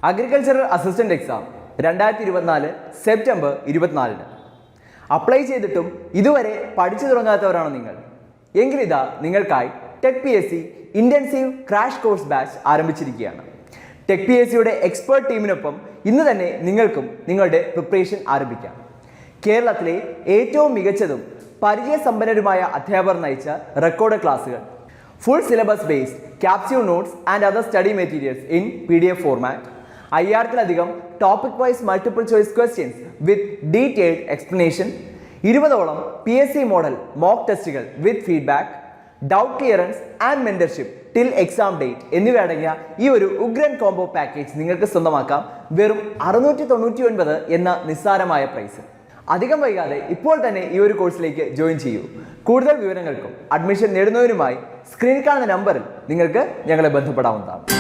Agricultural assistant exam 2024 September 24. Apply ചെയ്തിട്ടും ഇതുവരെ പഠിച്ചു തുടങ്ങാത്തവരാണോ നിങ്ങൾ? എങ്കിലിതാ നിങ്ങൾക്കായി tech PSC intensive crash course batch ആരംഭിച്ചിരിക്കുകയാണ്. ടെക് PSCയുടെ എക്സ്പേർട്ട് ടീമിനൊപ്പം ഇന്ന് തന്നെ നിങ്ങൾക്കും നിങ്ങളുടെ പ്രിപ്പറേഷൻ ആരംഭിക്കാം. കേരളത്തിലെ ഏറ്റവും മികച്ചതും പരിചയസമ്പന്നരുമായ അധ്യാപകർ നയിച്ച റെക്കോർഡ് ക്ലാസുകൾ, full syllabus based capsule notes and other study materials in PDF format, 5000-ലധികം topic wise multiple choice questions with detailed explanation, 20ഓളം PSC മോഡൽ മോക്ക് ടെസ്റ്റുകൾ with feedback, doubt clearance and mentorship till exam date എന്നിവയടങ്ങിയ ഈ ഒരു ഉഗ്രൻ combo package നിങ്ങൾക്ക് സ്വന്തമാക്കാം വെറും 699 എന്ന നിസ്സാരമായ പ്രൈസ്. അധികം വൈകാതെ ഇപ്പോൾ തന്നെ ഈ ഒരു കോഴ്സിലേക്ക് ജോയിൻ ചെയ്യൂ. കൂടുതൽ വിവരങ്ങൾക്കും അഡ്മിഷൻ നേടുന്നതിനുമായി സ്ക്രീനിൽ കാണുന്ന നമ്പറിൽ നിങ്ങൾക്ക് ഞങ്ങളെ ബന്ധപ്പെടാവുന്നതാണ്.